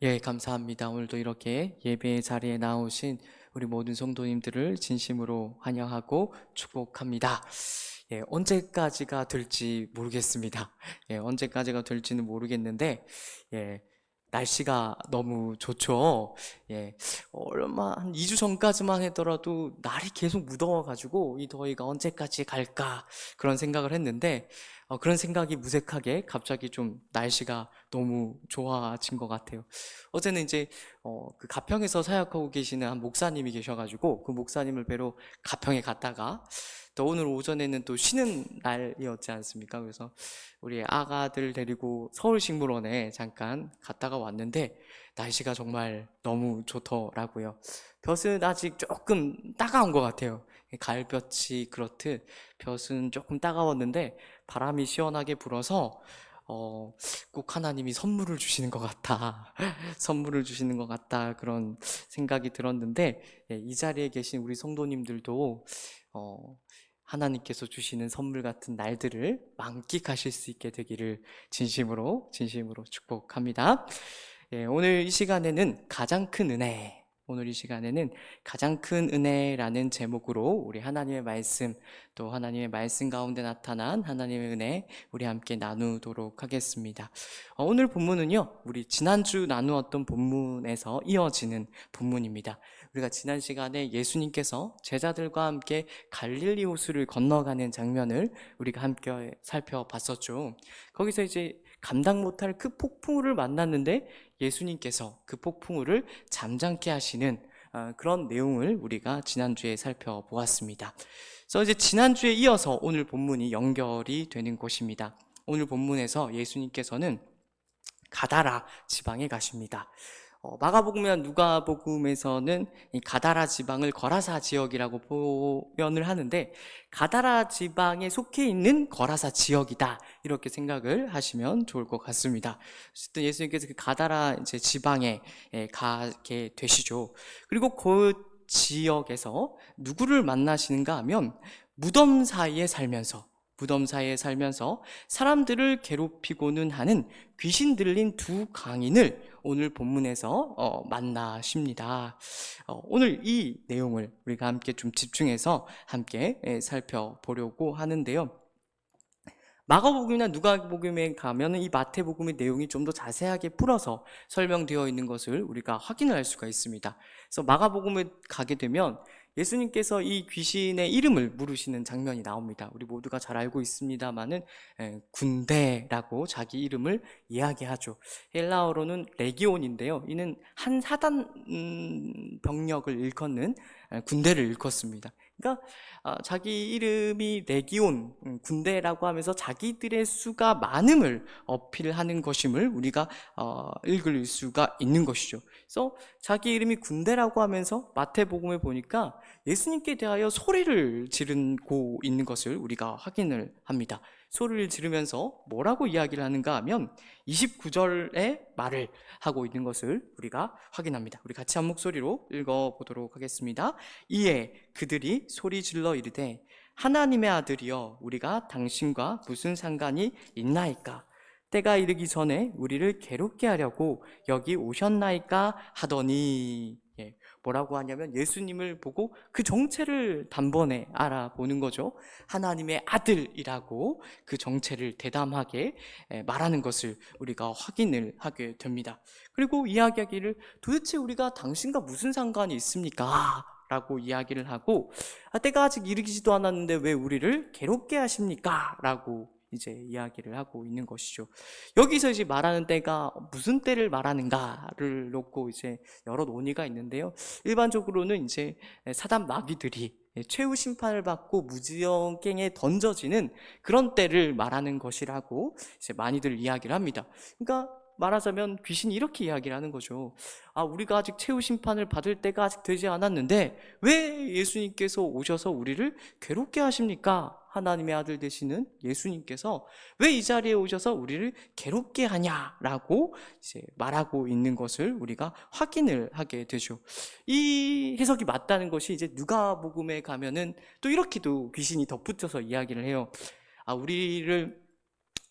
예, 감사합니다. 오늘도 이렇게 예배의 자리에 나오신 우리 모든 성도님들을 진심으로 환영하고 축복합니다. 예, 언제까지가 될지 모르겠습니다. 예, 언제까지가 될지는 모르겠는데, 예, 날씨가 너무 좋죠. 예, 한 2주 전까지만 하더라도 날이 계속 무더워가지고 이 더위가 언제까지 갈까 그런 생각을 했는데, 그런 생각이 무색하게 갑자기 좀 날씨가 너무 좋아진 것 같아요. 어제는 이제 그 가평에서 사역하고 계시는 한 목사님이 계셔가지고 그 목사님을 뵈러 가평에 갔다가 또 오늘 오전에는 또 쉬는 날이었지 않습니까? 그래서 우리 아가들 데리고 서울식물원에 잠깐 갔다가 왔는데 날씨가 정말 너무 좋더라고요. 볕은 아직 조금 따가운 것 같아요. 가을볕이 그렇듯 볕은 조금 따가웠는데 바람이 시원하게 불어서 어, 꼭 하나님이 선물을 주시는 것 같다. 선물을 주시는 것 같다. 그런 생각이 들었는데, 예, 이 자리에 계신 우리 성도님들도, 어, 하나님께서 주시는 선물 같은 날들을 만끽하실 수 있게 되기를 진심으로 축복합니다. 예, 오늘 이 시간에는 가장 큰 은혜, 오늘 이 시간에는 가장 큰 은혜라는 제목으로 우리 하나님의 말씀, 또 하나님의 말씀 가운데 나타난 하나님의 은혜, 우리 함께 나누도록 하겠습니다. 오늘 본문은요, 우리 지난주 나누었던 본문에서 이어지는 본문입니다. 우리가 지난 시간에 예수님께서 제자들과 함께 갈릴리 호수를 건너가는 장면을 우리가 함께 살펴봤었죠. 거기서 이제 감당 못할 그 폭풍우를 만났는데 예수님께서 그 폭풍우를 잠잠케 하시는 그런 내용을 우리가 지난주에 살펴보았습니다. 그래서 이제 지난주에 이어서 오늘 본문이 연결이 되는 곳입니다. 오늘 본문에서 예수님께서는 가다라 지방에 가십니다. 마가복음이나 누가복음에서는 이 가다라 지방을 거라사 지역이라고 표현을 하는데 가다라 지방에 속해 있는 거라사 지역이다 이렇게 생각을 하시면 좋을 것 같습니다. 어쨌든 예수님께서 그 가다라 이제 지방에 가게 되시죠. 그리고 그 지역에서 누구를 만나시는가 하면 무덤 사이에 살면서 사람들을 괴롭히고는 하는 귀신 들린 두 강인을 오늘 본문에서 만나십니다. 오늘 이 내용을 우리가 함께 좀 집중해서 함께 살펴보려고 하는데요. 마가복음이나 누가복음에 가면은 이 마태복음의 내용이 좀 더 자세하게 풀어서 설명되어 있는 것을 우리가 확인을 할 수가 있습니다. 그래서 마가복음에 가게 되면 예수님께서 이 귀신의 이름을 물으시는 장면이 나옵니다. 우리 모두가 잘 알고 있습니다만은 군대라고 자기 이름을 이야기하죠. 헬라어로는 레기온인데요. 이는 한 사단 병력을 일컫는 군대를 일컫습니다. 그러니까 자기 이름이 레기온, 군대라고 하면서 자기들의 수가 많음을 어필하는 것임을 우리가 읽을 수가 있는 것이죠. 그래서 자기 이름이 군대라고 하면서 마태복음에 보니까 예수님께 대하여 소리를 지르고 있는 것을 우리가 확인을 합니다. 소리를 지르면서 뭐라고 이야기를 하는가 하면 29절의 말을 하고 있는 것을 우리가 확인합니다. 우리 같이 한 목소리로 읽어보도록 하겠습니다. 이에 그들이 소리 질러 이르되 하나님의 아들이여 우리가 당신과 무슨 상관이 있나이까? 때가 이르기 전에 우리를 괴롭게 하려고 여기 오셨나이까 하더니, 뭐라고 하냐면 예수님을 보고 그 정체를 단번에 알아보는 거죠. 하나님의 아들이라고 그 정체를 대담하게 말하는 것을 우리가 확인을 하게 됩니다. 그리고 이야기하기를 도대체 우리가 당신과 무슨 상관이 있습니까? 라고 이야기를 하고 때가 아직 이르기지도 않았는데 왜 우리를 괴롭게 하십니까? 라고 이제 이야기를 하고 있는 것이죠. 여기서 이제 말하는 때가 무슨 때를 말하는가를 놓고 이제 여러 논의가 있는데요. 일반적으로는 이제 사단 마귀들이 최후 심판을 받고 무지경에 던져지는 그런 때를 말하는 것이라고 이제 많이들 이야기를 합니다. 그러니까 말하자면 귀신이 이렇게 이야기를 하는 거죠. 우리가 아직 최후 심판을 받을 때가 아직 되지 않았는데 왜 예수님께서 오셔서 우리를 괴롭게 하십니까? 하나님의 아들 되시는 예수님께서 왜 이 자리에 오셔서 우리를 괴롭게 하냐라고 이제 말하고 있는 것을 우리가 확인을 하게 되죠. 이 해석이 맞다는 것이 이제 누가복음에 가면은 또 이렇게도 귀신이 덧붙여서 이야기를 해요. 우리를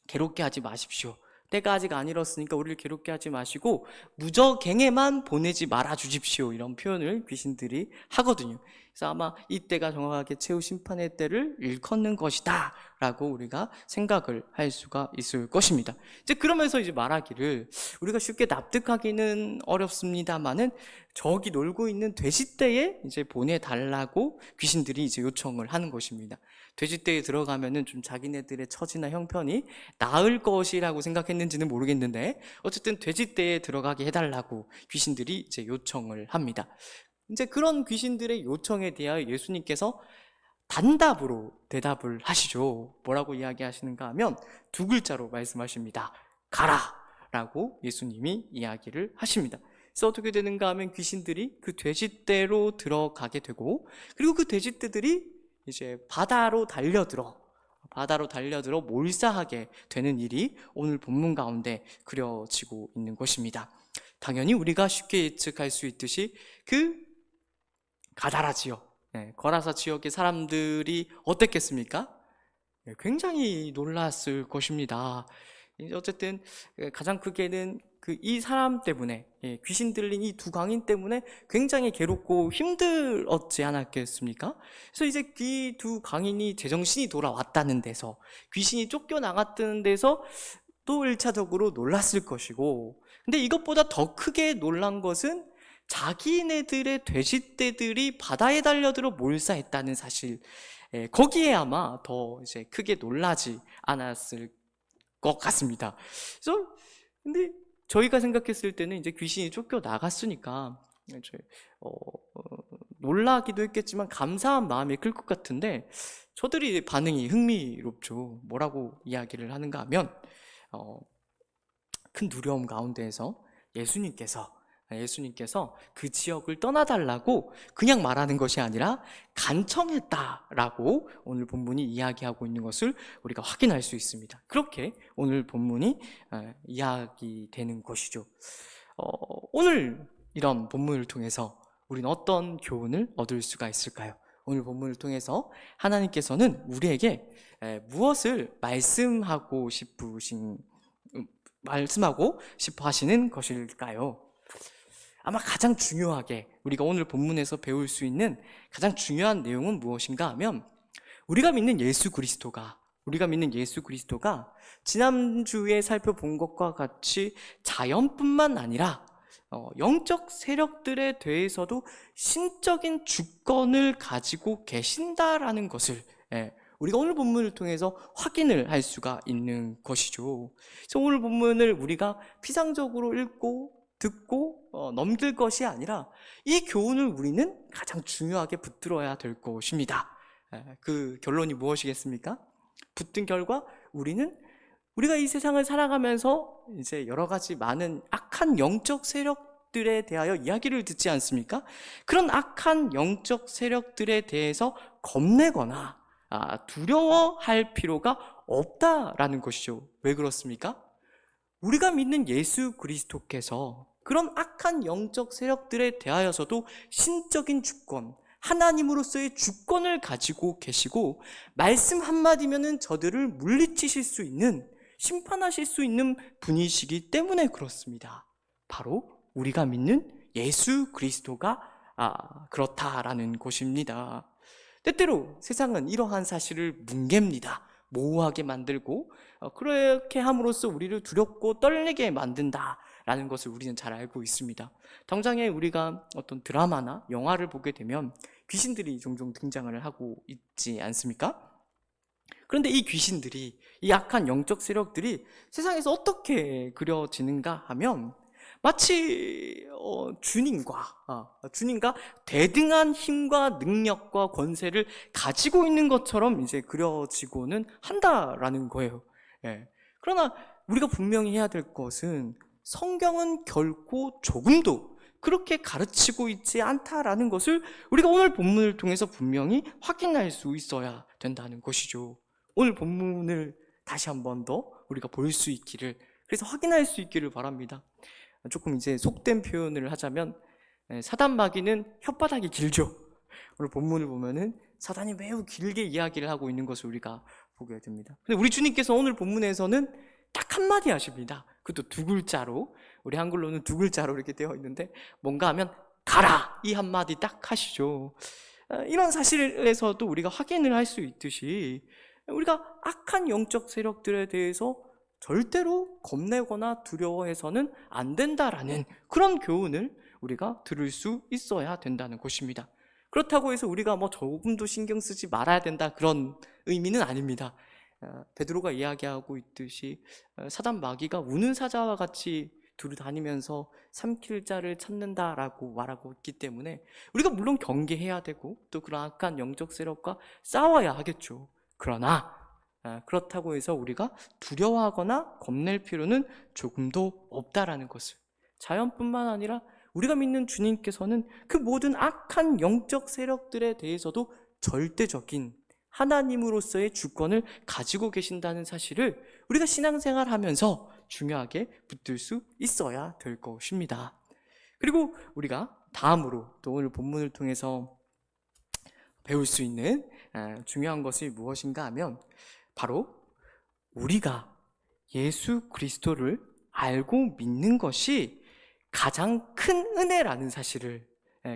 괴롭게 하지 마십시오. 때가 아직 안 이뤘으니까 우리를 괴롭게 하지 마시고 무적행에만 보내지 말아 주십시오. 이런 표현을 귀신들이 하거든요. 그래서 아마 이 때가 정확하게 최후 심판의 때를 일컫는 것이다 라고 우리가 생각을 할 수가 있을 것입니다. 이제 그러면서 이제 말하기를, 우리가 쉽게 납득하기는 어렵습니다만은 저기 놀고 있는 돼지떼에 이제 보내달라고 귀신들이 이제 요청을 하는 것입니다. 돼지떼에 들어가면은 좀 자기네들의 처지나 형편이 나을 것이라고 생각했는지는 모르겠는데, 어쨌든 돼지떼에 들어가게 해달라고 귀신들이 이제 요청을 합니다. 이제 그런 귀신들의 요청에 대하여 예수님께서 단답으로 대답을 하시죠. 뭐라고 이야기하시는가 하면 두 글자로 말씀하십니다. 가라! 라고 예수님이 이야기를 하십니다. 그래서 어떻게 되는가 하면 귀신들이 그 돼지떼로 들어가게 되고, 그리고 그 돼지떼들이 이제 바다로 달려들어 몰사하게 되는 일이 오늘 본문 가운데 그려지고 있는 것입니다. 당연히 우리가 쉽게 예측할 수 있듯이 그 가다라 지역, 거라사 지역의 사람들이 어땠겠습니까? 굉장히 놀랐을 것입니다. 어쨌든 가장 크게는 이 사람 때문에, 귀신 들린 이 두 광인 때문에 굉장히 괴롭고 힘들었지 않았겠습니까? 그래서 이제 이 두 광인이 제정신이 돌아왔다는 데서, 귀신이 쫓겨나갔다는 데서 또 1차적으로 놀랐을 것이고, 근데 이것보다 더 크게 놀란 것은 자기네들의 돼지떼들이 바다에 달려들어 몰사했다는 사실, 거기에 아마 더 이제 크게 놀라지 않았을 것 같습니다. 그래서 근데 저희가 생각했을 때는 이제 귀신이 쫓겨 나갔으니까 놀라기도 했겠지만 감사한 마음이 클 것 같은데, 저들이 반응이 흥미롭죠. 뭐라고 이야기를 하는가 하면 큰 두려움 가운데에서 예수님께서 그 지역을 떠나달라고 그냥 말하는 것이 아니라 간청했다라고 오늘 본문이 이야기하고 있는 것을 우리가 확인할 수 있습니다. 그렇게 오늘 본문이 이야기되는 것이죠. 오늘 이런 본문을 통해서 우리는 어떤 교훈을 얻을 수가 있을까요? 오늘 본문을 통해서 하나님께서는 우리에게 무엇을 말씀하고 싶어 하시는 것일까요? 아마 가장 중요하게 우리가 오늘 본문에서 배울 수 있는 가장 중요한 내용은 무엇인가 하면, 우리가 믿는 예수 그리스도가 지난주에 살펴본 것과 같이 자연뿐만 아니라 영적 세력들에 대해서도 신적인 주권을 가지고 계신다라는 것을 우리가 오늘 본문을 통해서 확인을 할 수가 있는 것이죠. 그래서 오늘 본문을 우리가 피상적으로 읽고 듣고 넘길 것이 아니라 이 교훈을 우리는 가장 중요하게 붙들어야 될 것입니다. 그 결론이 무엇이겠습니까? 붙든 결과 우리가 이 세상을 살아가면서 이제 여러 가지 많은 악한 영적 세력들에 대하여 이야기를 듣지 않습니까? 그런 악한 영적 세력들에 대해서 겁내거나 두려워할 필요가 없다라는 것이죠. 왜 그렇습니까? 우리가 믿는 예수 그리스도께서 그런 악한 영적 세력들에 대하여서도 신적인 주권, 하나님으로서의 주권을 가지고 계시고, 말씀 한마디면은 저들을 물리치실 수 있는, 심판하실 수 있는 분이시기 때문에 그렇습니다. 바로 우리가 믿는 예수 그리스도가 그렇다라는 것입니다. 때때로 세상은 이러한 사실을 뭉갭니다. 모호하게 만들고 그렇게 함으로써 우리를 두렵고 떨리게 만든다라는 것을 우리는 잘 알고 있습니다. 당장에 우리가 어떤 드라마나 영화를 보게 되면 귀신들이 종종 등장을 하고 있지 않습니까? 그런데 이 귀신들이, 이 악한 영적 세력들이 세상에서 어떻게 그려지는가 하면 마치 주님과 대등한 힘과 능력과 권세를 가지고 있는 것처럼 이제 그려지고는 한다라는 거예요. 그러나 우리가 분명히 해야 될 것은, 성경은 결코 조금도 그렇게 가르치고 있지 않다라는 것을 우리가 오늘 본문을 통해서 분명히 확인할 수 있어야 된다는 것이죠. 오늘 본문을 다시 한 번 더 우리가 볼 수 있기를, 그래서 확인할 수 있기를 바랍니다. 조금 이제 속된 표현을 하자면, 사단 마귀는 혓바닥이 길죠. 오늘 본문을 보면은 사단이 매우 길게 이야기를 하고 있는 것을 우리가 보게 됩니다. 근데 우리 주님께서 오늘 본문에서는 딱 한마디 하십니다. 그것도 두 글자로, 우리 한글로는 두 글자로 이렇게 되어 있는데 뭔가 하면 가라! 이 한마디 딱 하시죠. 이런 사실에서도 우리가 확인을 할 수 있듯이 우리가 악한 영적 세력들에 대해서 절대로 겁내거나 두려워해서는 안 된다라는 그런 교훈을 우리가 들을 수 있어야 된다는 것입니다. 그렇다고 해서 우리가 뭐 조금도 신경 쓰지 말아야 된다 그런 의미는 아닙니다. 베드로가 이야기하고 있듯이 사단 마귀가 우는 사자와 같이 두루 다니면서 삼킬 자를 찾는다라고 말하고 있기 때문에 우리가 물론 경계해야 되고 또 그런 악한 영적 세력과 싸워야 하겠죠. 그러나 그렇다고 해서 우리가 두려워하거나 겁낼 필요는 조금도 없다라는 것을, 자연뿐만 아니라 우리가 믿는 주님께서는 그 모든 악한 영적 세력들에 대해서도 절대적인 하나님으로서의 주권을 가지고 계신다는 사실을 우리가 신앙생활하면서 중요하게 붙들 수 있어야 될 것입니다. 그리고 우리가 다음으로 또 오늘 본문을 통해서 배울 수 있는 중요한 것이 무엇인가 하면 바로 우리가 예수 그리스도를 알고 믿는 것이 가장 큰 은혜라는 사실을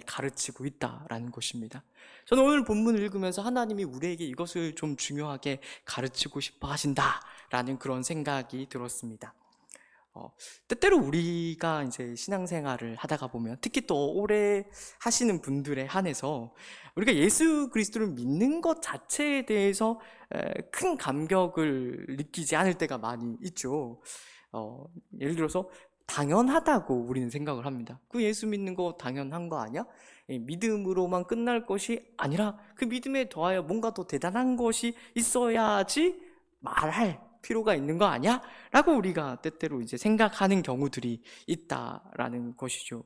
가르치고 있다라는 것입니다. 저는 오늘 본문을 읽으면서 하나님이 우리에게 이것을 좀 중요하게 가르치고 싶어 하신다라는 그런 생각이 들었습니다. 때때로 우리가 이제 신앙생활을 하다가 보면, 특히 또 오래 하시는 분들에 한해서 우리가 예수 그리스도를 믿는 것 자체에 대해서 큰 감격을 느끼지 않을 때가 많이 있죠. 예를 들어서 당연하다고 우리는 생각을 합니다. 그 예수 믿는 거 당연한 거 아니야? 믿음으로만 끝날 것이 아니라 그 믿음에 더하여 뭔가 더 대단한 것이 있어야지 말할 필요가 있는 거 아니야? 라고 우리가 때때로 이제 생각하는 경우들이 있다라는 것이죠.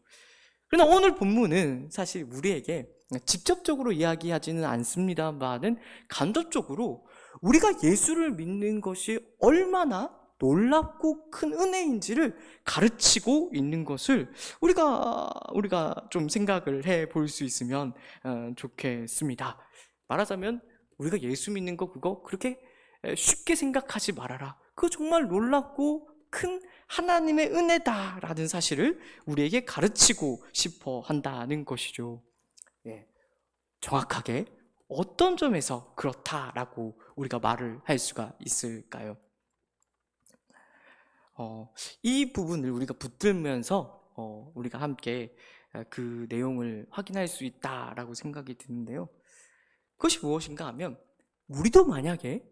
그러나 오늘 본문은 사실 우리에게 직접적으로 이야기하지는 않습니다만은 간접적으로 우리가 예수를 믿는 것이 얼마나 놀랍고 큰 은혜인지를 가르치고 있는 것을 우리가 좀 생각을 해 볼 수 있으면 좋겠습니다. 말하자면 우리가 예수 믿는 거 그거 그렇게 쉽게 생각하지 말아라. 그거 정말 놀랍고 큰 하나님의 은혜다라는 사실을 우리에게 가르치고 싶어 한다는 것이죠. 정확하게 어떤 점에서 그렇다라고 우리가 말을 할 수가 있을까요? 이 부분을 우리가 붙들면서 우리가 함께 그 내용을 확인할 수 있다라고 생각이 드는데요. 그것이 무엇인가 하면 우리도 만약에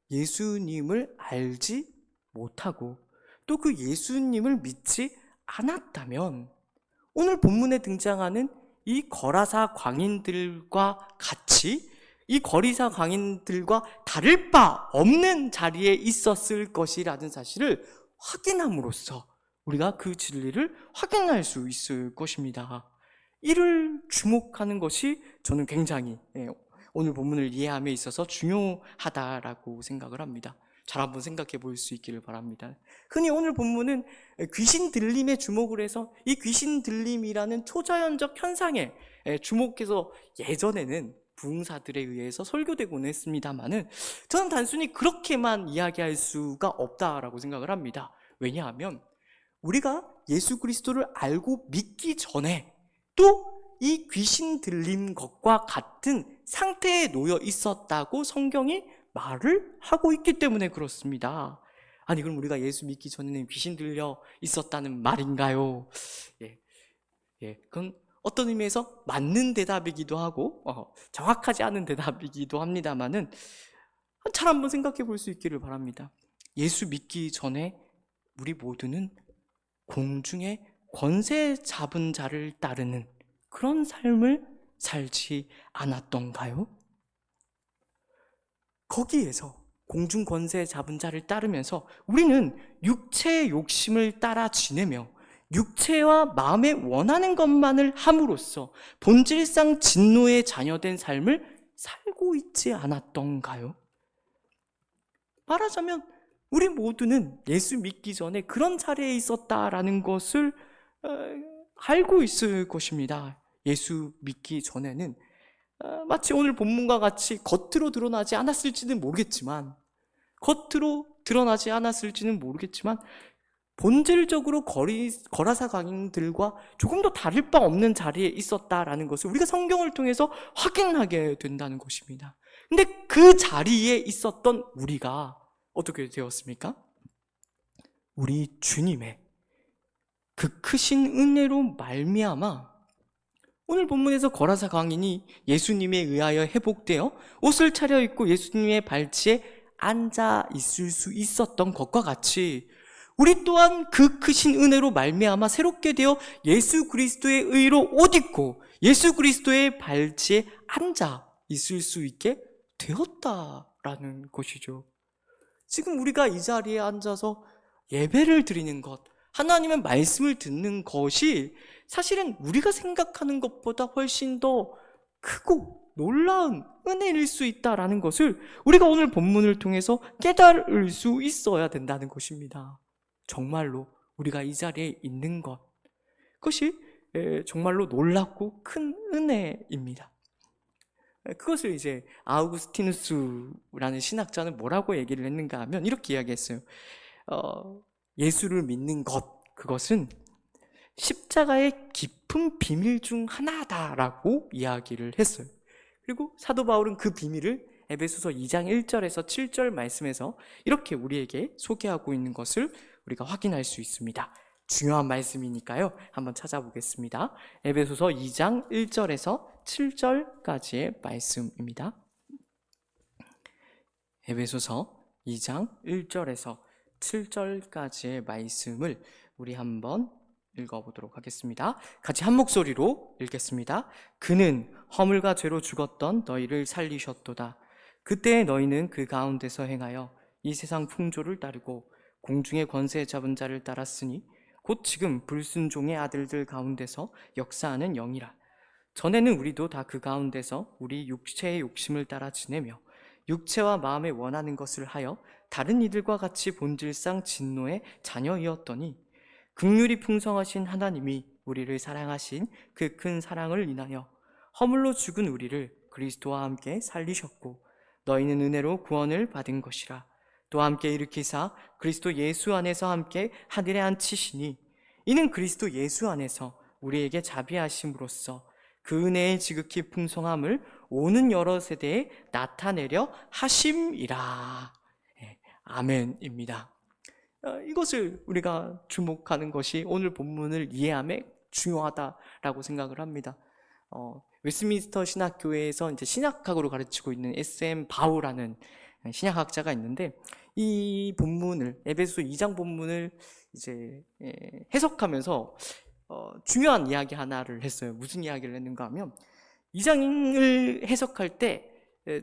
예수님을 알지 못하고 또 그 예수님을 믿지 않았다면 오늘 본문에 등장하는 이 거라사 광인들과 같이 이 거리사 광인들과 다를 바 없는 자리에 있었을 것이라는 사실을 확인함으로써 우리가 그 진리를 확인할 수 있을 것입니다. 이를 주목하는 것이 저는 굉장히 오늘 본문을 이해함에 있어서 중요하다라고 생각을 합니다. 잘 한번 생각해 볼 수 있기를 바랍니다. 흔히 오늘 본문은 귀신 들림에 주목을 해서 이 귀신 들림이라는 초자연적 현상에 주목해서 예전에는 부흥사들에 의해서 설교되곤 했습니다만은 저는 단순히 그렇게만 이야기할 수가 없다라고 생각을 합니다. 왜냐하면 우리가 예수 그리스도를 알고 믿기 전에 또 이 귀신 들림 것과 같은 상태에 놓여 있었다고 성경이 말을 하고 있기 때문에 그렇습니다. 아니 그럼 우리가 예수 믿기 전에는 귀신 들려 있었다는 말인가요? 그건 어떤 의미에서 맞는 대답이기도 하고 정확하지 않은 대답이기도 합니다만은 잘 한번 생각해 볼 수 있기를 바랍니다. 예수 믿기 전에 우리 모두는 공중에 권세 잡은 자를 따르는 그런 삶을 살지 않았던가요? 거기에서 공중 권세 잡은 자를 따르면서 우리는 육체의 욕심을 따라 지내며 육체와 마음에 원하는 것만을 함으로써 본질상 진노의 자녀된 삶을 살고 있지 않았던가요? 말하자면 우리 모두는 예수 믿기 전에 그런 자리에 있었다라는 것을 알고 있을 것입니다. 예수 믿기 전에는 마치 오늘 본문과 같이 겉으로 드러나지 않았을지는 모르겠지만 겉으로 드러나지 않았을지는 모르겠지만 본질적으로 거라사 강인들과 조금 더 다를 바 없는 자리에 있었다라는 것을 우리가 성경을 통해서 확인하게 된다는 것입니다. 근데 그 자리에 있었던 우리가 어떻게 되었습니까? 우리 주님의 그 크신 은혜로 말미암아 오늘 본문에서 거라사 강인이 예수님에 의하여 회복되어 옷을 차려입고 예수님의 발치에 앉아 있을 수 있었던 것과 같이 우리 또한 그 크신 은혜로 말미암아 새롭게 되어 예수 그리스도의 의로 옷 입고 예수 그리스도의 발치에 앉아 있을 수 있게 되었다라는 것이죠. 지금 우리가 이 자리에 앉아서 예배를 드리는 것, 하나님의 말씀을 듣는 것이 사실은 우리가 생각하는 것보다 훨씬 더 크고 놀라운 은혜일 수 있다라는 것을 우리가 오늘 본문을 통해서 깨달을 수 있어야 된다는 것입니다. 정말로 우리가 이 자리에 있는 것, 그것이 정말로 놀랍고 큰 은혜입니다. 그것을 이제 아우구스티누스라는 신학자는 뭐라고 얘기를 했는가 하면 이렇게 이야기했어요. 예수를 믿는 것, 그것은 십자가의 깊은 비밀 중 하나다라고 이야기를 했어요. 그리고 사도 바울은 그 비밀을 에베소서 2장 1절에서 7절 말씀에서 이렇게 우리에게 소개하고 있는 것을 우리가 확인할 수 있습니다. 중요한 말씀이니까요. 한번 찾아보겠습니다. 에베소서 2장 1절에서 7절까지의 말씀입니다. 에베소서 2장 1절에서 7절까지의 말씀을 우리 한번 읽어보도록 하겠습니다. 같이 한 목소리로 읽겠습니다. 그는 허물과 죄로 죽었던 너희를 살리셨도다. 그때 너희는 그 가운데서 행하여 이 세상 풍조를 따르고 공중의 권세 잡은 자를 따랐으니 곧 지금 불순종의 아들들 가운데서 역사하는 영이라. 전에는 우리도 다 그 가운데서 우리 육체의 욕심을 따라 지내며 육체와 마음에 원하는 것을 하여 다른 이들과 같이 본질상 진노의 자녀이었더니 긍휼이 풍성하신 하나님이 우리를 사랑하신 그 큰 사랑을 인하여 허물로 죽은 우리를 그리스도와 함께 살리셨고 너희는 은혜로 구원을 받은 것이라. 또 함께 일으키사 그리스도 예수 안에서 함께 하늘에 앉히시니 이는 그리스도 예수 안에서 우리에게 자비하심으로써 그 은혜의 지극히 풍성함을 오는 여러 세대에 나타내려 하심이라. 아멘입니다. 이것을 우리가 주목하는 것이 오늘 본문을 이해함에 중요하다라고 생각을 합니다. 웨스민스터 신학교에서 이제 신학학으로 가르치고 있는 S.M. 바우라는 신약학자가 있는데 이 본문을 에베소 2장 본문을 이제 해석하면서 중요한 이야기 하나를 했어요. 무슨 이야기를 했는가 하면 2장을 해석할 때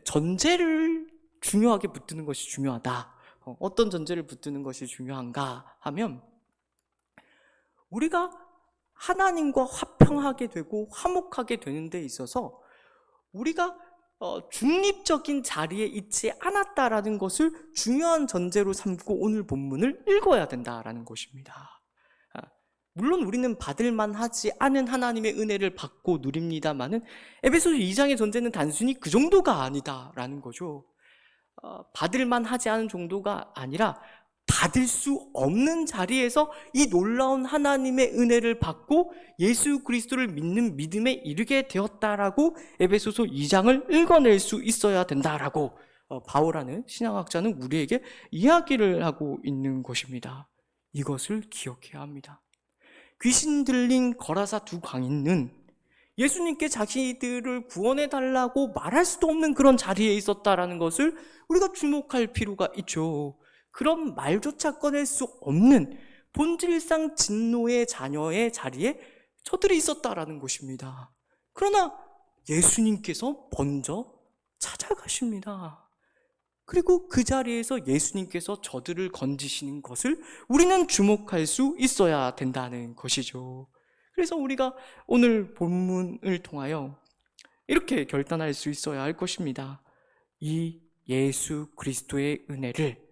전제를 중요하게 붙드는 것이 중요하다. 어떤 전제를 붙드는 것이 중요한가 하면 우리가 하나님과 화평하게 되고 화목하게 되는 데 있어서 우리가 중립적인 자리에 있지 않았다라는 것을 중요한 전제로 삼고 오늘 본문을 읽어야 된다라는 것입니다. 물론 우리는 받을만 하지 않은 하나님의 은혜를 받고 누립니다마는 에베소서 2장의 전제는 단순히 그 정도가 아니다라는 거죠. 받을만 하지 않은 정도가 아니라 받을 수 없는 자리에서 이 놀라운 하나님의 은혜를 받고 예수 그리스도를 믿는 믿음에 이르게 되었다라고 에베소서 2장을 읽어낼 수 있어야 된다라고 바울하는 신학학자는 우리에게 이야기를 하고 있는 것입니다. 이것을 기억해야 합니다. 귀신 들린 거라사 두 광인은 예수님께 자기들을 구원해달라고 말할 수도 없는 그런 자리에 있었다라는 것을 우리가 주목할 필요가 있죠. 그런 말조차 꺼낼 수 없는 본질상 진노의 자녀의 자리에 저들이 있었다라는 것입니다. 그러나 예수님께서 먼저 찾아가십니다. 그리고 그 자리에서 예수님께서 저들을 건지시는 것을 우리는 주목할 수 있어야 된다는 것이죠. 그래서 우리가 오늘 본문을 통하여 이렇게 결단할 수 있어야 할 것입니다. 이 예수 그리스도의 은혜를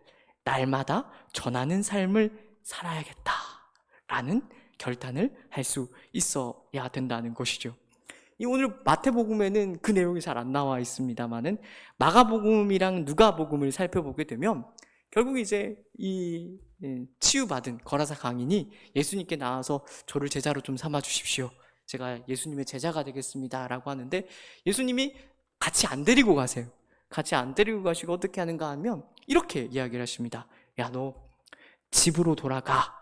날마다 전하는 삶을 살아야겠다라는 결단을 할 수 있어야 된다는 것이죠. 이 오늘 마태복음에는 그 내용이 잘 안 나와 있습니다만은 마가복음이랑 누가복음을 살펴보게 되면 결국 이제 이 치유받은 거라사 강인이 예수님께 나와서 저를 제자로 좀 삼아 주십시오. 제가 예수님의 제자가 되겠습니다. 라고 하는데 예수님이 같이 안 데리고 가세요. 같이 안 데리고 가시고 어떻게 하는가 하면 이렇게 이야기를 하십니다. 야, 너 집으로 돌아가.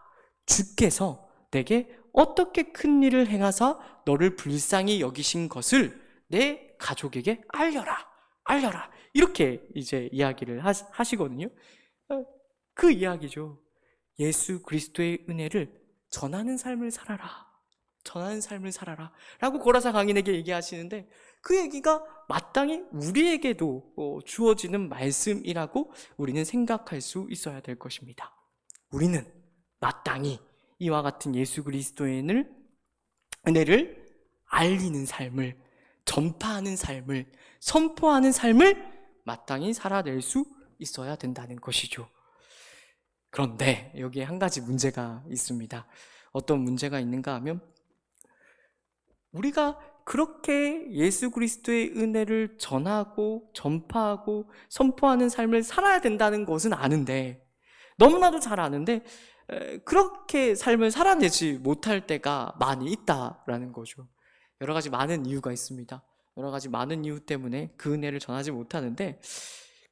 주께서 내게 어떻게 큰 일을 행하사 너를 불쌍히 여기신 것을 내 가족에게 알려라. 이렇게 이제 이야기를 하시거든요. 그 이야기죠. 예수 그리스도의 은혜를 전하는 삶을 살아라. 라고 고라사 강인에게 얘기하시는데 그 얘기가 마땅히 우리에게도 주어지는 말씀이라고 우리는 생각할 수 있어야 될 것입니다. 우리는 마땅히 이와 같은 예수 그리스도의 은혜를 알리는 삶을, 전파하는 삶을, 선포하는 삶을 마땅히 살아낼 수 있어야 된다는 것이죠. 그런데 여기에 한 가지 문제가 있습니다. 어떤 문제가 있는가 하면 우리가 그렇게 예수 그리스도의 은혜를 전하고 전파하고 선포하는 삶을 살아야 된다는 것은 아는데, 너무나도 잘 아는데 그렇게 삶을 살아내지 못할 때가 많이 있다라는 거죠. 여러 가지 많은 이유가 있습니다. 여러 가지 많은 이유 때문에 그 은혜를 전하지 못하는데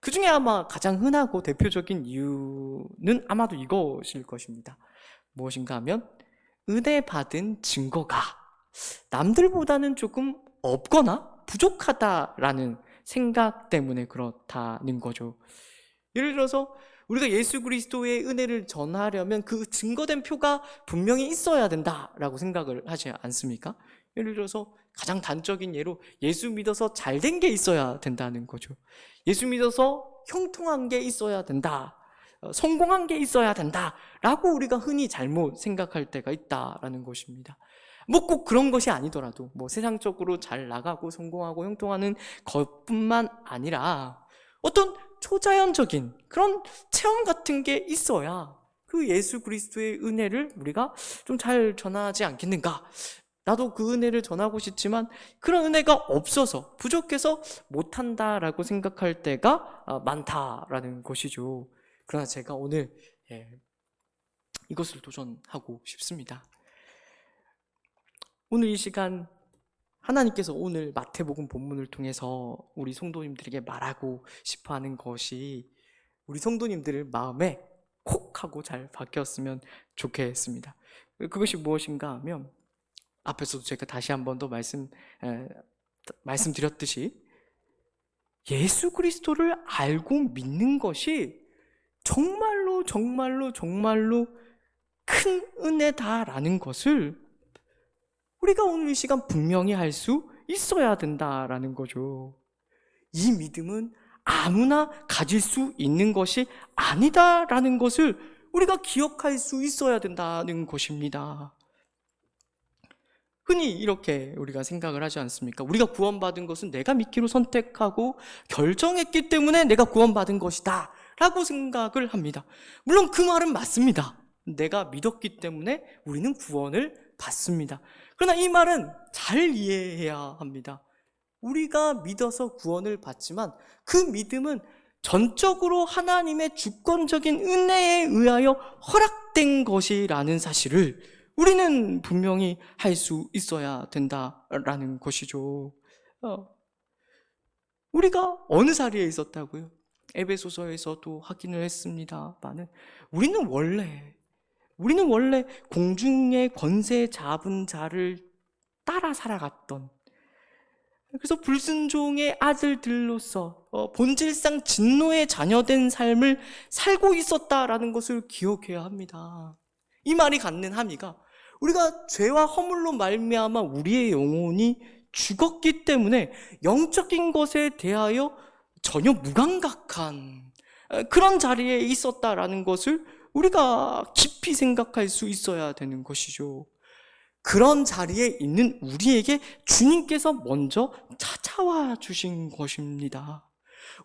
그 중에 아마 가장 흔하고 대표적인 이유는 아마도 이것일 것입니다. 무엇인가 하면 은혜 받은 증거가 남들보다는 조금 없거나 부족하다라는 생각 때문에 그렇다는 거죠. 예를 들어서 우리가 예수 그리스도의 은혜를 전하려면 그 증거된 표가 분명히 있어야 된다라고 생각을 하지 않습니까? 예를 들어서 가장 단적인 예로 예수 믿어서 잘된 게 있어야 된다는 거죠. 예수 믿어서 형통한 게 있어야 된다, 성공한 게 있어야 된다라고 우리가 흔히 잘못 생각할 때가 있다라는 것입니다. 뭐 꼭 그런 것이 아니더라도 뭐 세상적으로 잘 나가고 성공하고 형통하는 것뿐만 아니라 어떤 초자연적인 그런 체험 같은 게 있어야 그 예수 그리스도의 은혜를 우리가 좀 잘 전하지 않겠는가. 나도 그 은혜를 전하고 싶지만 그런 은혜가 없어서 부족해서 못한다라고 생각할 때가 많다라는 것이죠. 그러나 제가 오늘 이것을 도전하고 싶습니다. 오늘 이 시간 하나님께서 오늘 마태복음 본문을 통해서 우리 성도님들에게 말하고 싶어하는 것이 우리 성도님들의 마음에 콕 하고 잘 박혔으면 좋겠습니다. 그것이 무엇인가 하면 앞에서도 제가 다시 한 번 더 말씀드렸듯이 예수 그리스도를 알고 믿는 것이 정말로 큰 은혜다라는 것을 우리가 오늘 이 시간 분명히 할 수 있어야 된다라는 거죠. 이 믿음은 아무나 가질 수 있는 것이 아니다라는 것을 우리가 기억할 수 있어야 된다는 것입니다. 흔히 이렇게 우리가 생각을 하지 않습니까? 우리가 구원받은 것은 내가 믿기로 선택하고 결정했기 때문에 내가 구원받은 것이다 라고 생각을 합니다. 물론 그 말은 맞습니다. 내가 믿었기 때문에 우리는 구원을 받습니다. 그러나 이 말은 잘 이해해야 합니다. 우리가 믿어서 구원을 받지만 그 믿음은 전적으로 하나님의 주권적인 은혜에 의하여 허락된 것이라는 사실을 우리는 분명히 할 수 있어야 된다라는 것이죠. 우리가 어느 자리에 있었다고요? 에베소서에서도 확인을 했습니다만은 우리는 원래 공중의 권세 잡은 자를 따라 살아갔던, 그래서 불순종의 아들들로서 본질상 진노의 자녀된 삶을 살고 있었다라는 것을 기억해야 합니다. 이 말이 갖는 함의가 우리가 죄와 허물로 말미암아 우리의 영혼이 죽었기 때문에 영적인 것에 대하여 전혀 무감각한 그런 자리에 있었다라는 것을 우리가 깊이 생각할 수 있어야 되는 것이죠. 그런 자리에 있는 우리에게 주님께서 먼저 찾아와 주신 것입니다.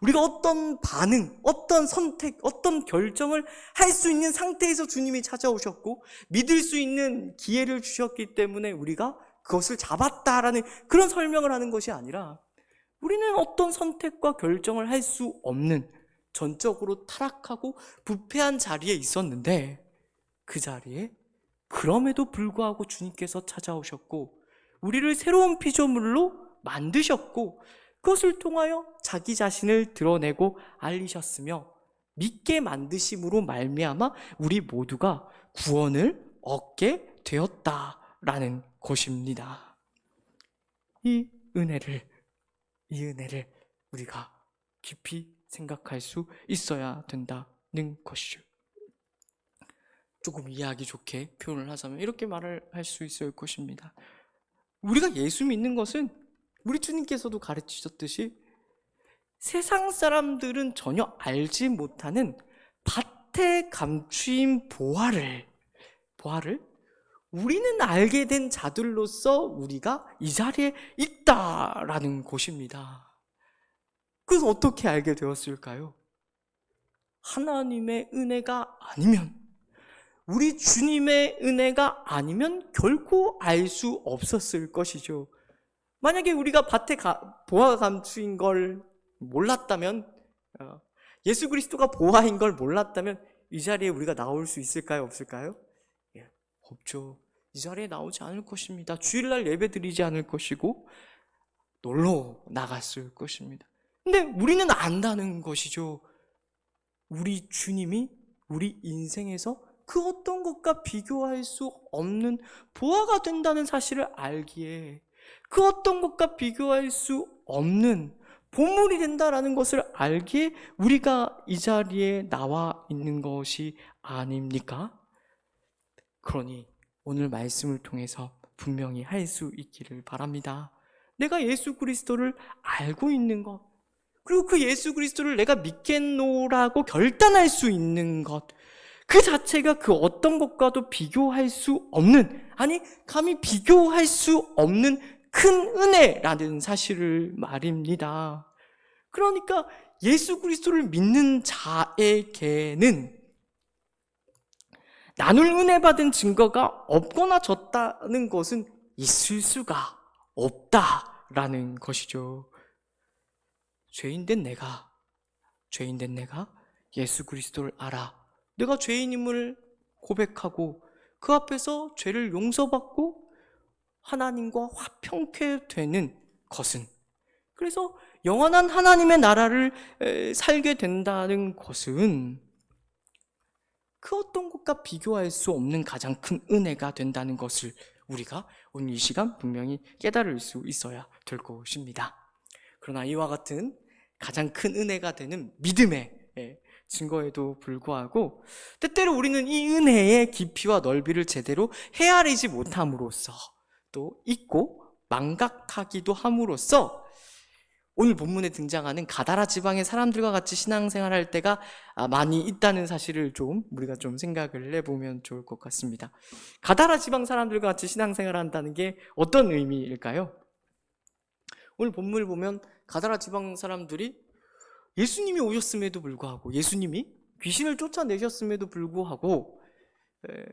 우리가 어떤 반응, 어떤 선택, 어떤 결정을 할 수 있는 상태에서 주님이 찾아오셨고 믿을 수 있는 기회를 주셨기 때문에 우리가 그것을 잡았다라는 그런 설명을 하는 것이 아니라 우리는 어떤 선택과 결정을 할 수 없는 전적으로 타락하고 부패한 자리에 있었는데, 그 자리에 그럼에도 불구하고 주님께서 찾아오셨고 우리를 새로운 피조물로 만드셨고, 그것을 통하여 자기 자신을 드러내고 알리셨으며 믿게 만드심으로 말미암아 우리 모두가 구원을 얻게 되었다라는 것입니다. 이 은혜를 우리가 깊이 생각할 수 있어야 된다는 것이죠. 조금 이해하기 좋게 표현을 하자면 이렇게 말을 할 수 있을 것입니다. 우리가 예수 믿는 것은 우리 주님께서도 가르치셨듯이 세상 사람들은 전혀 알지 못하는 밭에 감추인 보화를 우리는 알게 된 자들로서 우리가 이 자리에 있다라는 것입니다. 그래서 어떻게 알게 되었을까요? 하나님의 은혜가 아니면, 우리 주님의 은혜가 아니면 결코 알 수 없었을 것이죠. 만약에 우리가 밭에 보화가 감추인 걸 몰랐다면, 예수 그리스도가 보화인 걸 몰랐다면 이 자리에 우리가 나올 수 있을까요? 없을까요? 예, 없죠. 이 자리에 나오지 않을 것입니다. 주일날 예배 드리지 않을 것이고 놀러 나갔을 것입니다. 근데 우리는 안다는 것이죠. 우리 주님이 우리 인생에서 그 어떤 것과 비교할 수 없는 보화가 된다는 사실을 알기에, 그 어떤 것과 비교할 수 없는 보물이 된다라는 것을 알기에 우리가 이 자리에 나와 있는 것이 아닙니까? 그러니 오늘 말씀을 통해서 분명히 할 수 있기를 바랍니다. 내가 예수 그리스도를 알고 있는 것, 그리고 그 예수 그리스도를 내가 믿겠노라고 결단할 수 있는 것, 그 자체가 그 어떤 것과도 비교할 수 없는, 아니 감히 비교할 수 없는 큰 은혜라는 사실을 말입니다. 그러니까 예수 그리스도를 믿는 자에게는 나눌 은혜 받은 증거가 없거나 적다는 것은 있을 수가 없다라는 것이죠. 죄인된 내가 예수 그리스도를 알아, 내가 죄인임을 고백하고 그 앞에서 죄를 용서받고 하나님과 화평케 되는 것은, 그래서 영원한 하나님의 나라를 살게 된다는 것은 그 어떤 것과 비교할 수 없는 가장 큰 은혜가 된다는 것을 우리가 오늘 이 시간 분명히 깨달을 수 있어야 될 것입니다. 그러나 이와 같은 가장 큰 은혜가 되는 믿음의 증거에도 불구하고 때때로 우리는 이 은혜의 깊이와 넓이를 제대로 헤아리지 못함으로써, 또 잊고 망각하기도 함으로써 오늘 본문에 등장하는 가다라 지방의 사람들과 같이 신앙생활할 때가 많이 있다는 사실을 우리가 좀 생각을 해보면 좋을 것 같습니다. 가다라 지방 사람들과 같이 신앙생활을 한다는 게 어떤 의미일까요? 오늘 본문을 보면 가다라 지방 사람들이 예수님이 오셨음에도 불구하고, 예수님이 귀신을 쫓아내셨음에도 불구하고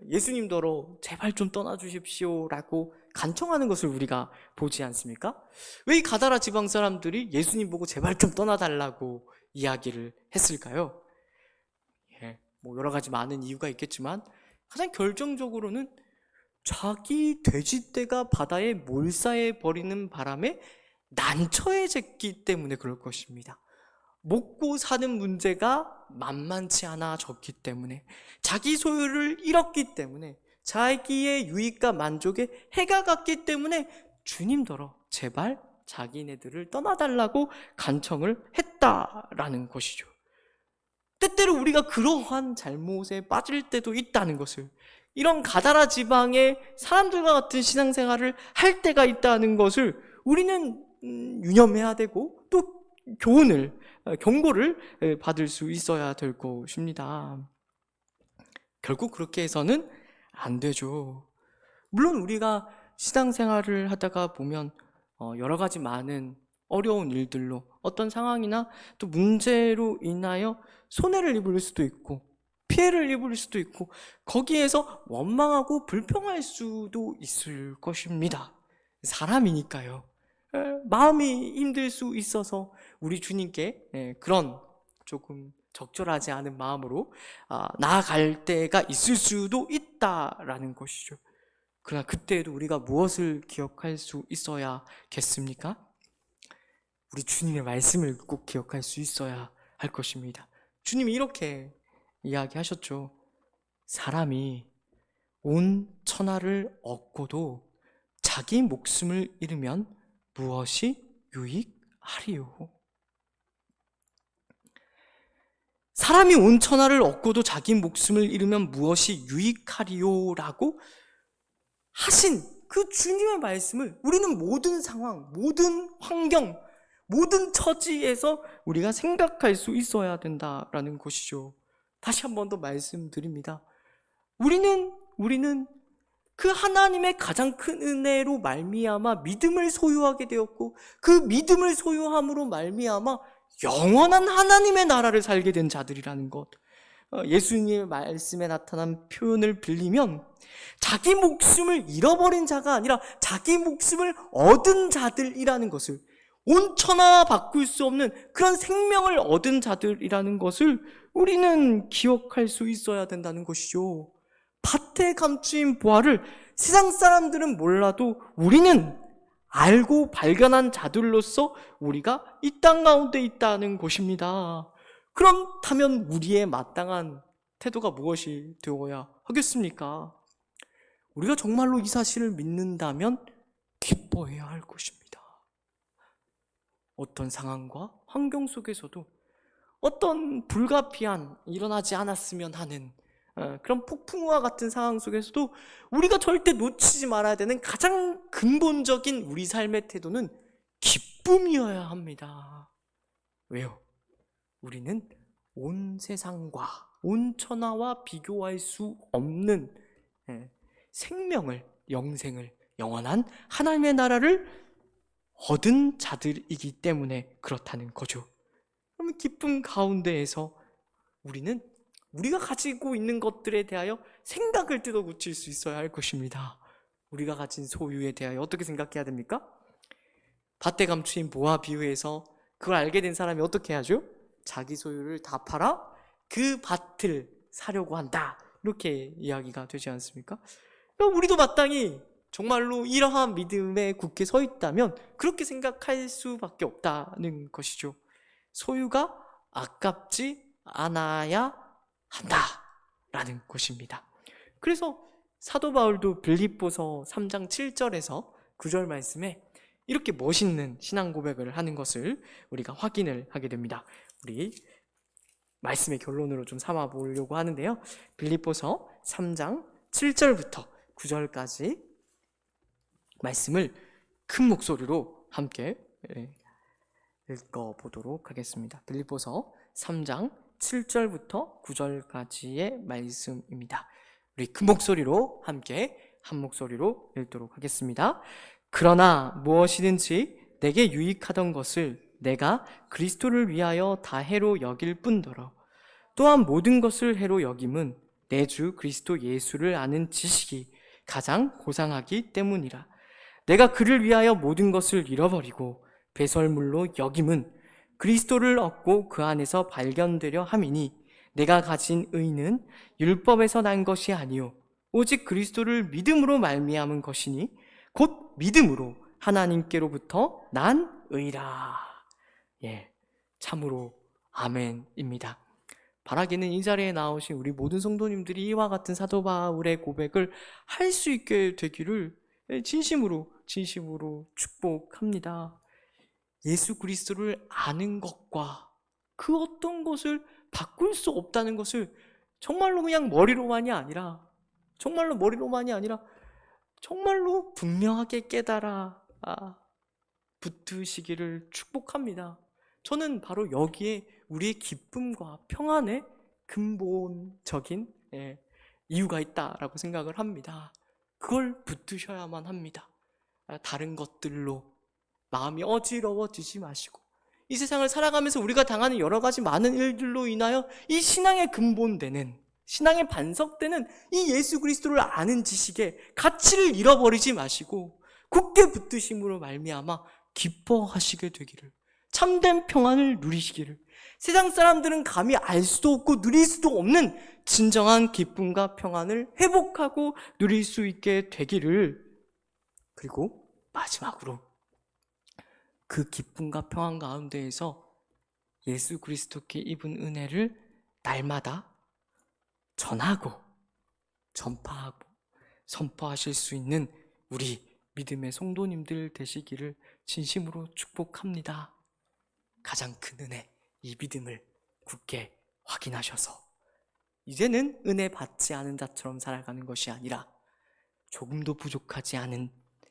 예수님더러 제발 좀 떠나주십시오라고 간청하는 것을 우리가 보지 않습니까? 왜 이 가다라 지방 사람들이 예수님 보고 제발 좀 떠나달라고 이야기를 했을까요? 여러 가지 많은 이유가 있겠지만 가장 결정적으로는 자기 돼지떼가 바다에 몰사해 버리는 바람에 난처해졌기 때문에 그럴 것입니다. 먹고 사는 문제가 만만치 않아졌기 때문에, 자기 소유를 잃었기 때문에, 자기의 유익과 만족에 해가 갔기 때문에 주님더러 제발 자기네들을 떠나달라고 간청을 했다라는 것이죠. 때때로 우리가 그러한 잘못에 빠질 때도 있다는 것을, 이런 가다라 지방의 사람들과 같은 신앙생활을 할 때가 있다는 것을 우리는 유념해야 되고, 또 경고를 받을 수 있어야 될 것입니다. 결국 그렇게 해서는 안 되죠. 물론 우리가 신앙생활을 하다가 보면 여러 가지 많은 어려운 일들로, 어떤 상황이나 또 문제로 인하여 손해를 입을 수도 있고 피해를 입을 수도 있고 거기에서 원망하고 불평할 수도 있을 것입니다. 사람이니까요. 마음이 힘들 수 있어서 우리 주님께 그런 조금 적절하지 않은 마음으로 나아갈 때가 있을 수도 있다라는 것이죠. 그러나 그때에도 우리가 무엇을 기억할 수 있어야겠습니까? 우리 주님의 말씀을 꼭 기억할 수 있어야 할 것입니다. 주님이 이렇게 이야기하셨죠. 사람이 온 천하를 얻고도 자기 목숨을 잃으면 무엇이 유익하리요? 사람이 온 천하를 얻고도 자기 목숨을 잃으면 무엇이 유익하리요? 라고 하신 그 주님의 말씀을 우리는 모든 상황, 모든 환경, 모든 처지에서 우리가 생각할 수 있어야 된다라는 것이죠. 다시 한 번 더 말씀드립니다. 우리는 그 하나님의 가장 큰 은혜로 말미암아 믿음을 소유하게 되었고, 그 믿음을 소유함으로 말미암아 영원한 하나님의 나라를 살게 된 자들이라는 것. 예수님의 말씀에 나타난 표현을 빌리면 자기 목숨을 잃어버린 자가 아니라 자기 목숨을 얻은 자들이라는 것을, 온 천하 바꿀 수 없는 그런 생명을 얻은 자들이라는 것을 우리는 기억할 수 있어야 된다는 것이죠. 밭에 감추인 보화를 세상 사람들은 몰라도 우리는 알고 발견한 자들로서 우리가 이 땅 가운데 있다는 것입니다. 그렇다면 우리의 마땅한 태도가 무엇이 되어야 하겠습니까? 우리가 정말로 이 사실을 믿는다면 기뻐해야 할 것입니다. 어떤 상황과 환경 속에서도 어떤 불가피한, 일어나지 않았으면 하는 그런 폭풍우와 같은 상황 속에서도 우리가 절대 놓치지 말아야 되는 가장 근본적인 우리 삶의 태도는 기쁨이어야 합니다. 왜요? 우리는 온 세상과 온 천하와 비교할 수 없는 생명을, 영생을, 영원한 하나님의 나라를 얻은 자들이기 때문에 그렇다는 거죠. 그러면 기쁨 가운데에서 우리는 우리가 가지고 있는 것들에 대하여 생각을 뜯어고칠 수 있어야 할 것입니다. 우리가 가진 소유에 대하여 어떻게 생각해야 됩니까? 밭에 감추인 보화 비유에서 그걸 알게 된 사람이 어떻게 하죠? 자기 소유를 다 팔아 그 밭을 사려고 한다, 이렇게 이야기가 되지 않습니까? 그럼 우리도 마땅히 정말로 이러한 믿음에 굳게 서 있다면 그렇게 생각할 수밖에 없다는 것이죠. 소유가 아깝지 않아야 한다라는 것입니다. 그래서 사도 바울도 빌립보서 3장 7절에서 9절 말씀에 이렇게 멋있는 신앙 고백을 하는 것을 우리가 확인을 하게 됩니다. 우리 말씀의 결론으로 좀 삼아 보려고 하는데요. 빌립보서 3장 7절부터 9절까지 말씀을 큰 목소리로 함께 읽어보도록 하겠습니다. 빌립보서 3장 7절부터 9절까지의 말씀입니다. 우리 큰 목소리로 함께 한 목소리로 읽도록 하겠습니다. 그러나 무엇이든지 내게 유익하던 것을 내가 그리스도를 위하여 다 해로 여길 뿐더러 또한 모든 것을 해로 여김은 내 주 그리스도 예수를 아는 지식이 가장 고상하기 때문이라. 내가 그를 위하여 모든 것을 잃어버리고 배설물로 여김은 그리스도를 얻고 그 안에서 발견되려 함이니 내가 가진 의는 율법에서 난 것이 아니요 오직 그리스도를 믿음으로 말미암은 것이니 곧 믿음으로 하나님께로부터 난 의라. 참으로 아멘입니다. 바라기는 이 자리에 나오신 우리 모든 성도님들이 이와 같은 사도 바울의 고백을 할 수 있게 되기를 진심으로 축복합니다. 예수 그리스도를 아는 것과 그 어떤 것을 바꿀 수 없다는 것을 정말로 그냥 머리로만이 아니라 정말로 분명하게 깨달아 붙으시기를 축복합니다. 저는 바로 여기에 우리의 기쁨과 평안의 근본적인 이유가 있다라고 생각을 합니다. 그걸 붙드셔야만 합니다. 다른 것들로 마음이 어지러워지지 마시고 이 세상을 살아가면서 우리가 당하는 여러 가지 많은 일들로 인하여 이 신앙의 근본되는, 신앙의 반석되는 이 예수 그리스도를 아는 지식의 가치를 잃어버리지 마시고 굳게 붙드심으로 말미암아 기뻐하시게 되기를 참된 평안을 누리시기를, 세상 사람들은 감히 알 수도 없고 누릴 수도 없는 진정한 기쁨과 평안을 회복하고 누릴 수 있게 되기를, 그리고 마지막으로 그 기쁨과 평안 가운데에서 예수 그리스도께 입은 은혜를 날마다 전하고 전파하고 선포하실 수 있는 우리 믿음의 성도님들 되시기를 진심으로 축복합니다. 가장 큰 은혜, 이 믿음을 굳게 확인하셔서 이제는 은혜 받지 않은 자처럼 살아가는 것이 아니라 조금도 부족하지 않은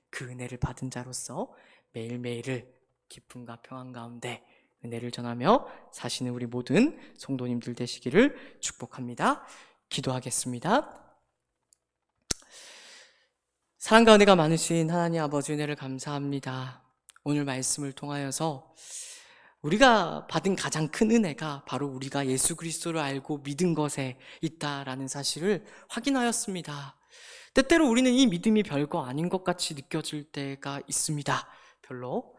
그 은혜를 받은 자로서 매일매일을 기쁨과 평안 가운데 은혜를 전하며 사시는 우리 모든 성도님들 되시기를 축복합니다. 기도하겠습니다. 사랑과 은혜가 많으신 하나님 아버지, 은혜를 감사합니다. 오늘 말씀을 통하여서 우리가 받은 가장 큰 은혜가 바로 우리가 예수 그리스도를 알고 믿은 것에 있다라는 사실을 확인하였습니다. 때때로 우리는 이 믿음이 별거 아닌 것 같이 느껴질 때가 있습니다. 별로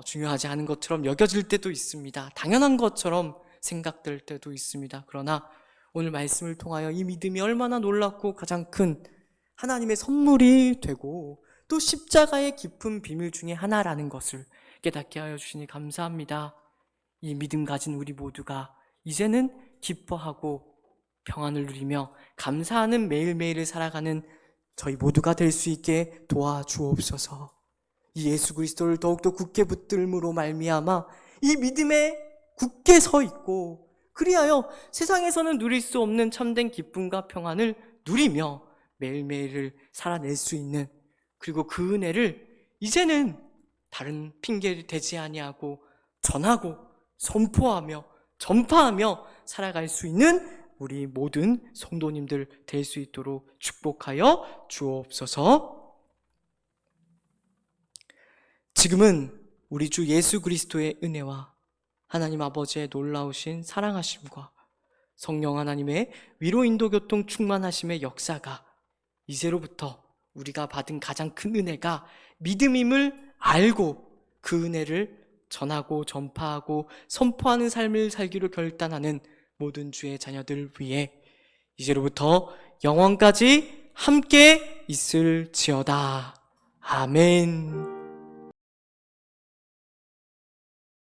중요하지 않은 것처럼 여겨질 때도 있습니다. 당연한 것처럼 생각될 때도 있습니다. 그러나 오늘 말씀을 통하여 이 믿음이 얼마나 놀랍고 가장 큰 하나님의 선물이 되고 또 십자가의 깊은 비밀 중에 하나라는 것을 깨닫게 하여 주시니 감사합니다. 이 믿음 가진 우리 모두가 이제는 기뻐하고 평안을 누리며 감사하는 매일매일을 살아가는 저희 모두가 될 수 있게 도와주옵소서. 이 예수 그리스도를 더욱더 굳게 붙들므로 말미암아 이 믿음에 굳게 서 있고, 그리하여 세상에서는 누릴 수 없는 참된 기쁨과 평안을 누리며 매일매일을 살아낼 수 있는, 그리고 그 은혜를 이제는 다른 핑계를 대지 아니하고 전하고 선포하며 전파하며 살아갈 수 있는 우리 모든 성도님들 될 수 있도록 축복하여 주옵소서. 지금은 우리 주 예수 그리스도의 은혜와 하나님 아버지의 놀라우신 사랑하심과 성령 하나님의 위로 인도 교통 충만하심의 역사가 이제로부터 우리가 받은 가장 큰 은혜가 믿음임을 알고 그 은혜를 전하고 전파하고 선포하는 삶을 살기로 결단하는 모든 주의 자녀들 위해 이제로부터 영원까지 함께 있을지어다. 아멘.